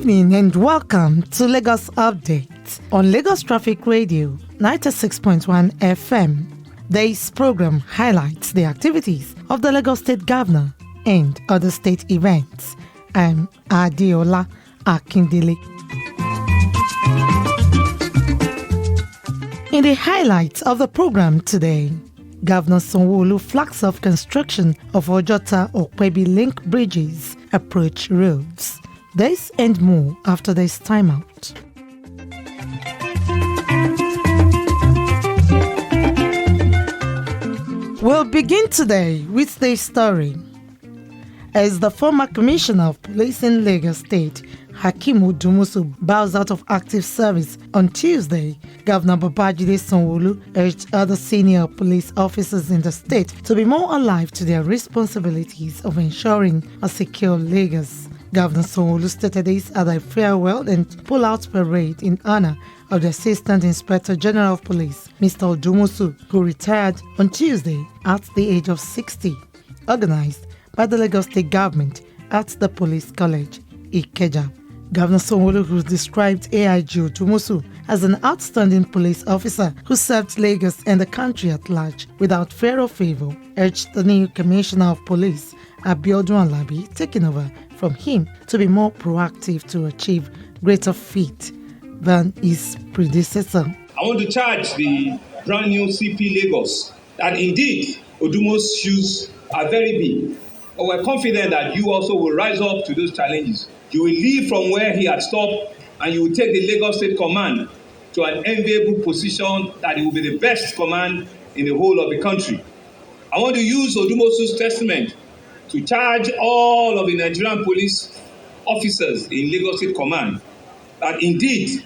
evening and welcome to Lagos Update on Lagos Traffic Radio 96.1 FM. This program highlights the activities of the Lagos State Governor and other state events. I'm Adeola Akindele. In the highlights of the program today, Governor Sanwo-Olu flags off construction of Ojota Opebi link bridges, approach roads. This and more after this timeout. We'll begin today with this story. As the former Commissioner of Police in Lagos State, Hakeem Odumusu, bows out of active service on Tuesday, Governor Babajide Sanwo-Olu urged other senior police officers in the state to be more alive to their responsibilities of ensuring a secure Lagos. Governor Sanwo-Olu stated this at a farewell and pull-out parade in honor of the Assistant Inspector General of Police, Mr. Odumusu, who retired on Tuesday at the age of 60, organized by the Lagos State Government at the Police College, Ikeja. Governor Sanwo-Olu, who described AIG Odumusu as an outstanding police officer who served Lagos and the country at large without fear or favor, urged the new Commissioner of Police, Abiodun Alabi, taking over from him, to be more proactive to achieve greater feat than his predecessor. I want to charge the brand new CP Lagos that indeed Odumusu's shoes are very big, but we're confident that you also will rise up to those challenges. You will leave from where he had stopped and you will take the Lagos State Command to an enviable position that it will be the best command in the whole of the country. I want to use Odumusu's testament to charge all of the Nigerian police officers in Lagos State Command that indeed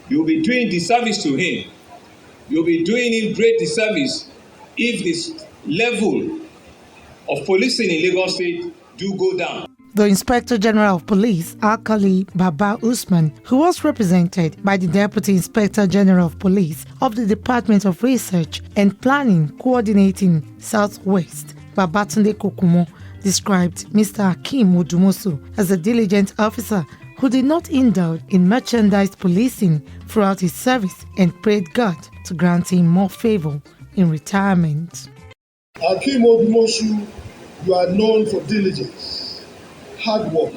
you will be doing disservice to him. You will be doing him great disservice if this level of policing in Lagos State do go down. The Inspector General of Police, Alkali Baba Usman, who was represented by the Deputy Inspector General of Police of the Department of Research and Planning Coordinating Southwest, Babatunde Kokumo, described Mr. Hakeem Odumusu as a diligent officer who did not indulge in merchandise policing throughout his service and prayed God to grant him more favor in retirement. Hakeem Odumusu, you are known for diligence, hard work.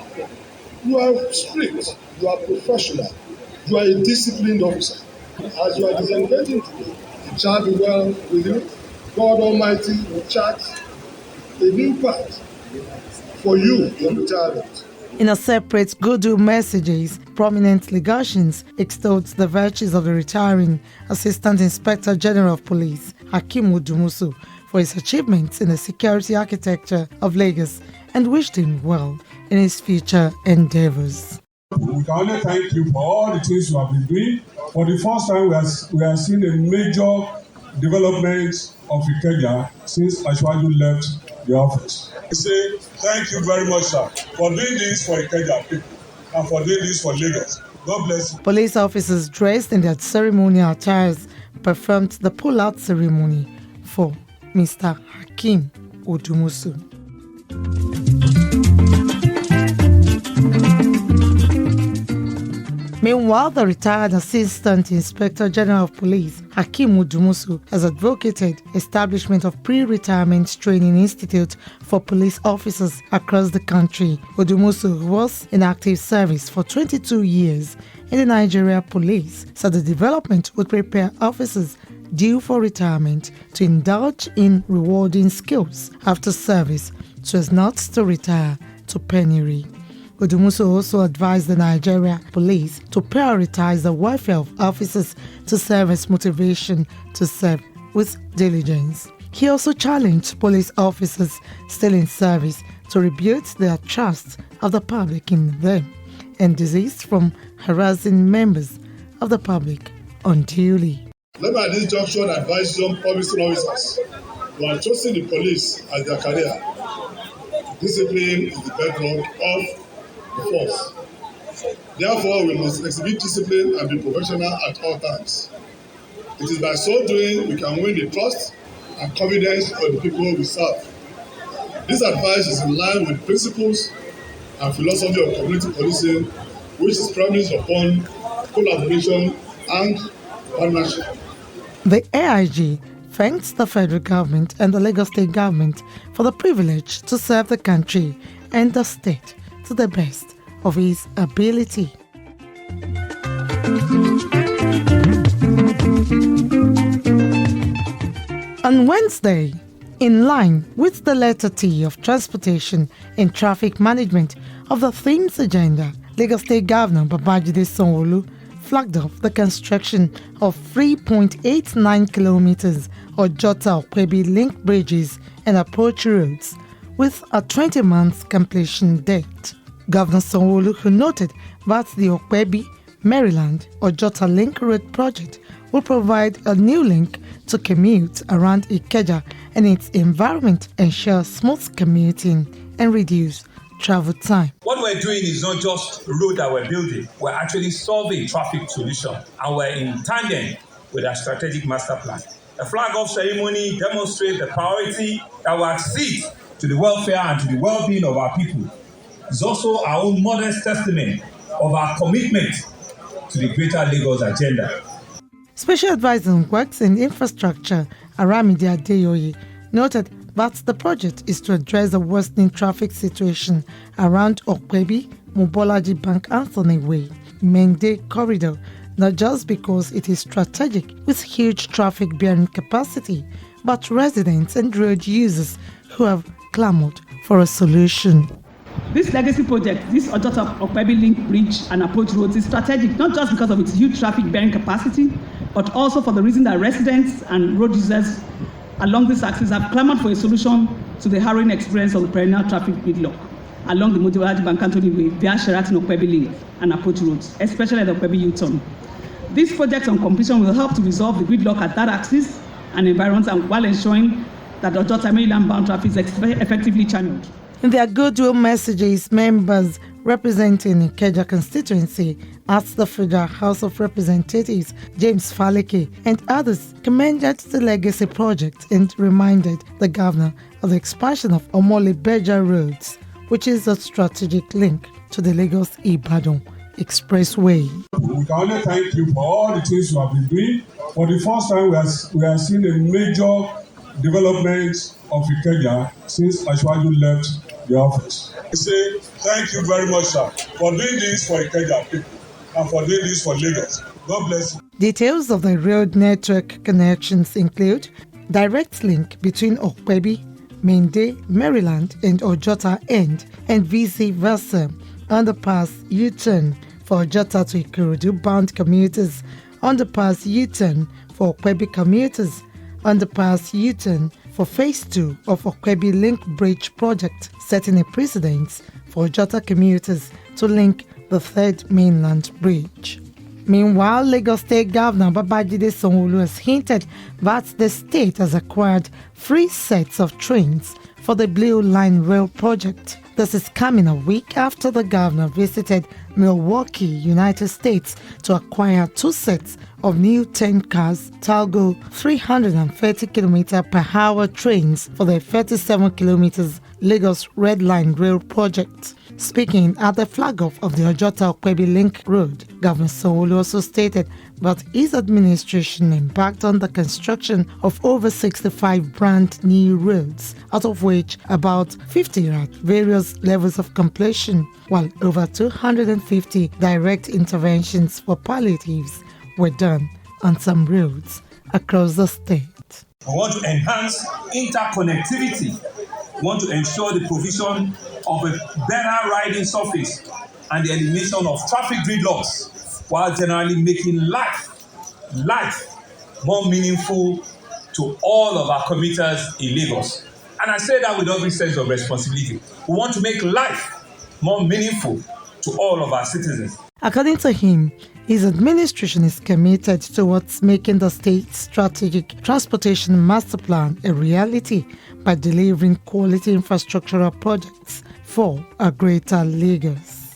You are strict, you are professional, you are a disciplined officer. As you are disembarking today, it shall be well with you. God Almighty will chart a new path for you in retirement. In a separate goodwill messages, prominent Lagosians extolled the virtues of the retiring Assistant Inspector General of Police, Hakeem Odumusu, for his achievements in the security architecture of Lagos and wished him well in his future endeavors. We can only thank you for all the things you have been doing. For the first time, we are seeing a major development of Ikeja since Ashwaju left the office. We say thank you very much, sir, for doing this for Ikeja people and for doing this for Lagos. God bless you. Police officers dressed in their ceremonial attires performed the pull-out ceremony for Mr. Hakeem Odumusu. Meanwhile, the retired Assistant Inspector General of Police, Hakeem Odumusu, has advocated establishment of pre-retirement training institute for police officers across the country. Odumusu, who was in active service for 22 years in the Nigeria Police, said the development would prepare officers due for retirement to indulge in rewarding skills after service so as not to retire to penury. Odumusu also advised the Nigeria Police to prioritize the welfare of officers to serve as motivation to serve with diligence. He also challenged police officers still in service to rebuild their trust of the public in them and desist from harassing members of the public unduly. Let me at this junction advise some policing officers who are choosing the police as their career. Discipline is the bedrock of the force. Therefore, we must exhibit discipline and be professional at all times. It is by so doing we can win the trust and confidence of the people we serve. This advice is in line with principles and philosophy of community policing which is premised upon collaboration and partnership. The AIG thanks the federal government and the Lagos state government for the privilege to serve the country and the state to the best of his ability. On Wednesday, in line with the letter T of Transportation and Traffic Management of the theme's agenda, Lagos State Governor Babajide Sanwo-Olu flagged off the construction of 3.89 kilometers Ojota Opebi link bridges and approach roads with a 20-month completion date. Governor Sanwo-Olu, who noted that the Opebi, Maryland Ojota Link Road project will provide a new link to commute around Ikeja and its environment, ensure smooth commuting and reduce travel time. What we're doing is not just a road that we're building, we're actually solving traffic solution, and we're in tandem with our strategic master plan. The flag-off ceremony demonstrates the priority that will accede to the welfare and to the well-being of our people. It's also our own modest testament of our commitment to the greater Lagos agenda. Special Advisor on Works and Infrastructure, Aramide Adeyoye, noted that the project is to address the worsening traffic situation around Opebi, Mobolaji Bank Anthony Way, Mende Corridor, not just because it is strategic with huge traffic-bearing capacity, but residents and road users who have clamored for a solution. This legacy project, this Ojota Opebi link bridge and approach roads is strategic not just because of its huge traffic-bearing capacity, but also for the reason that residents and road users along this axis have clamored for a solution to the harrowing experience of the perennial traffic gridlock along the Mobolaji Bank Anthony Way via Sheraton Opebi link and approach roads, especially at the Opebi U-turn. This project on completion will help to resolve the gridlock at that axis and environment, and while ensuring that the Ojota Maryland bound traffic is effectively channeled. In their goodwill messages, members representing Ikeja constituency asked the Federal House of Representatives, James Faleke, and others commended the legacy project and reminded the governor of the expansion of Omole-Beja roads, which is a strategic link to the Lagos-Ibadan Expressway. We can only thank you for all the things you have been doing. For the first time, we are seeing a major development of Ikeja since Asiwaju left the office. I say thank you very much, sir, for doing this for Ikeja people and for doing this for Lagos. God bless you. Details of the road network connections include direct link between Opebi, Mende, Maryland and Ojota End and vice versa, underpass U-turn for Ojota to Ikorodu bound commuters, underpass U-turn for Opebi commuters, underpass U-turn for Phase 2 of Opebi Link Bridge project, setting a precedent for Ojota commuters to link the third mainland bridge. Meanwhile, Lagos State Governor Babajide Sanwo-Olu has hinted that the state has acquired 3 sets of trains for the Blue Line Rail project. This is coming a week after the governor visited Milwaukee, United States to acquire 2 sets of new 10-cars Talgo 330 km/h trains for the 37 km Lagos Red Line Rail project. Speaking at the flag-off of the Ojota Opebi Link Road, Governor Sanwo-Olu also stated that his administration embarked on the construction of over 65 brand new roads, out of which about 50 are at various levels of completion, while over 250 direct interventions for palliatives were done on some roads across the state. We want to enhance interconnectivity. We want to ensure the provision of a better riding surface and the elimination of traffic gridlocks, while generally making life more meaningful to all of our commuters in Lagos. And I say that with every sense of responsibility. We want to make life more meaningful to all of our citizens. According to him, his administration is committed towards making the state's strategic transportation master plan a reality by delivering quality infrastructural projects for a greater Lagos.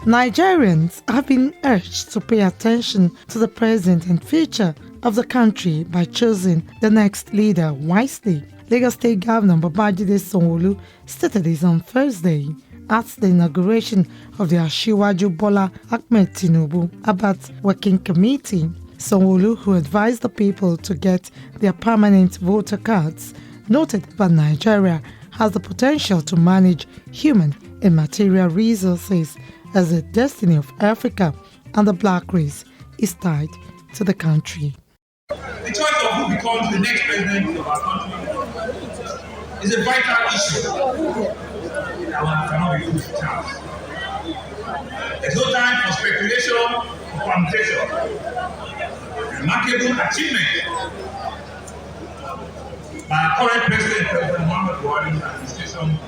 Nigerians have been urged to pay attention to the present and future of the country by choosing the next leader wisely. Lagos State Governor Babajide Sanwo-Olu stated this on Thursday at the inauguration of the Asiwaju Bola Ahmed Tinubu Abat Working Committee. Sanwo-Olu, who advised the people to get their permanent voter cards, noted that Nigeria has the potential to manage human and material resources as the destiny of Africa and the black race is tied to the country. The choice of who becomes the next president of our country is a vital issue that cannot be put to chance. There's no time for speculation or permutation. Remarkable achievement by our current President Muhammad Buhari's administration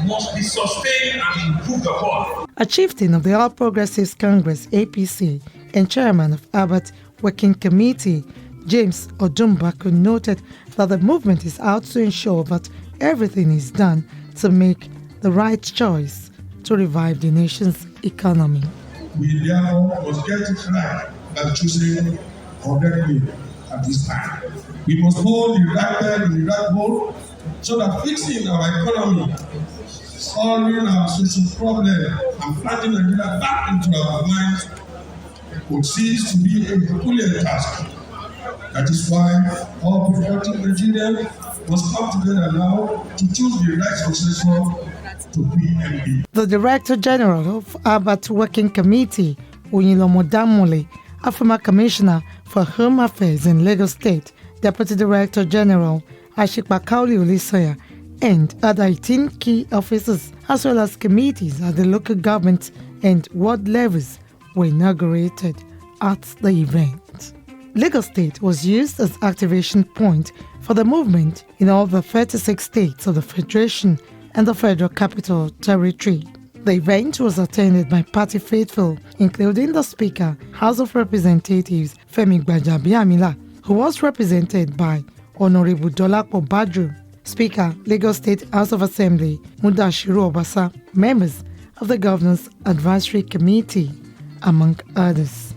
must be sustained and improved upon. A chieftain of the All Progressives Congress (APC) and chairman of Abat Working Committee, James Odumbaku, noted that the movement is out to ensure that everything is done to make the right choice to revive the nation's economy. We therefore must get it right by choosing correctly at this time. We must hold the right pen in the right hole so that fixing our economy, solving our social problem, and planting Nigeria back into our minds would cease to be a Herculean task. That is why all patriotic Nigerians must come together now to choose the right successor to PMP. The Director General of Abat Working Committee, Oyinlomo Damole, a former Commissioner for Home Affairs in Lagos State, Deputy Director General Ashikpa Kauli Olisanya, and other 18 key officers, as well as committees at the local government and ward levels, were inaugurated at the event. Lagos State was used as activation point for the movement in all the 36 states of the Federation and the Federal Capital Territory. The event was attended by party faithful, including the Speaker, House of Representatives Femi Gbajabiamila, who was represented by Honorable Dolapo Badru, Speaker, Lagos State House of Assembly Mudashiru Obasa, members of the Governor's Advisory Committee, among others.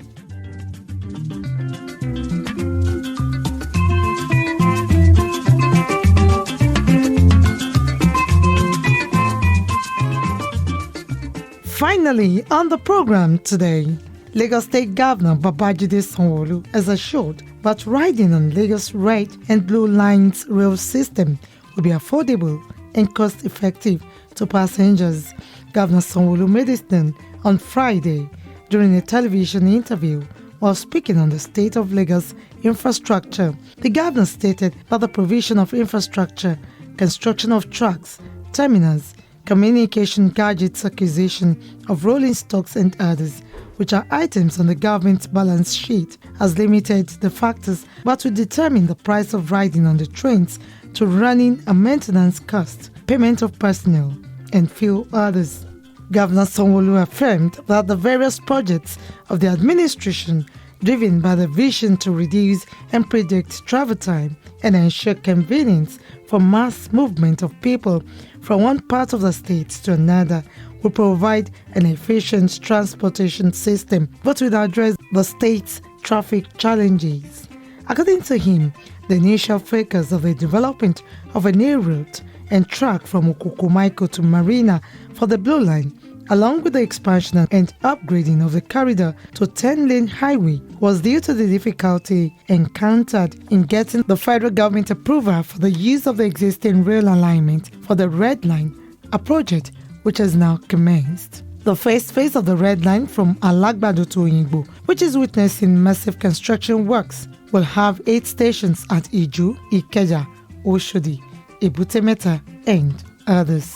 Finally, on the program today, Lagos State Governor Babajide Sanwo-Olu has assured that riding on Lagos Red and Blue Lines rail system will be affordable and cost-effective to passengers. Governor Sanwo-Olu made this known on Friday during a television interview while speaking on the state of Lagos infrastructure. The governor stated that the provision of infrastructure, construction of tracks, terminals, communication gadgets, acquisition of rolling stocks and others, which are items on the government's balance sheet, has limited the factors that will determine the price of riding on the trains to running and maintenance costs, payment of personnel, and few others. Governor Sanwo-Olu affirmed that the various projects of the administration, driven by the vision to reduce and predict travel time and ensure convenience for mass movement of people from one part of the state to another, will provide an efficient transportation system that will address the state's traffic challenges. According to him, the initial focus of the development of a new route and track from Okukumaiko to Marina for the Blue Line, along with the expansion and upgrading of the corridor to 10-lane highway, was due to the difficulty encountered in getting the federal government approval for the use of the existing rail alignment for the Red Line, a project which has now commenced. The first phase of the Red Line from Alagbado to Oyingbo, which is witnessing massive construction works, will have 8 stations at Iju, Ikeja, Oshodi, Ebute-Metta, and others.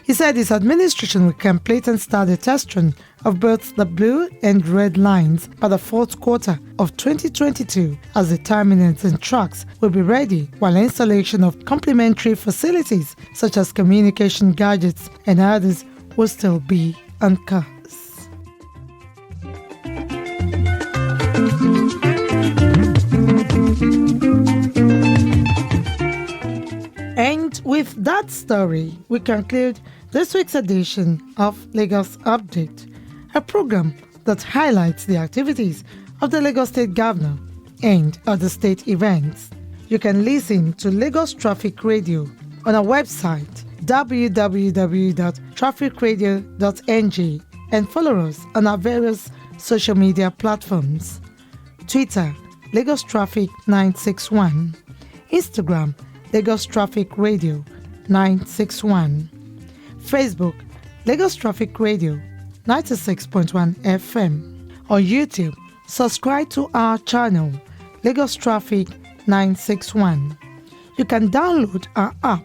He said his administration will complete and start the test run of both the blue and red lines by the 4th quarter of 2022, as the terminals and tracks will be ready, while installation of complementary facilities such as communication gadgets and others will still be on course. And with that story, we conclude this week's edition of Lagos Update, a program that highlights the activities of the Lagos State Governor and other state events. You can listen to Lagos Traffic Radio on our website www.trafficradio.ng and follow us on our various social media platforms. Twitter, Lagos Traffic 961. Instagram, Lagos Traffic Radio 961. Facebook, Lagos Traffic Radio 96.1 FM. On YouTube, subscribe to our channel, Lagos Traffic 961. You can download our app,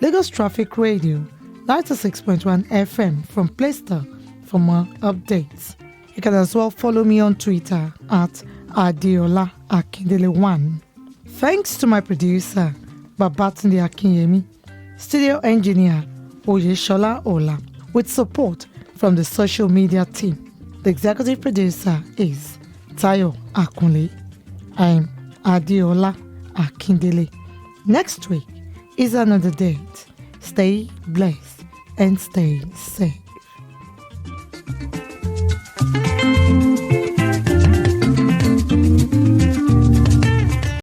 Lagos Traffic Radio 96.1 FM from Play Store for more updates. You can as well follow me on Twitter at Adeola Akindele1. Thanks to my producer, Babatunde Akinyemi, studio engineer, Oyeshola Ola, with support from the social media team. The executive producer is Tayo Akunle. I'm Adeola Akindele. Next week is another date. Stay blessed and stay safe.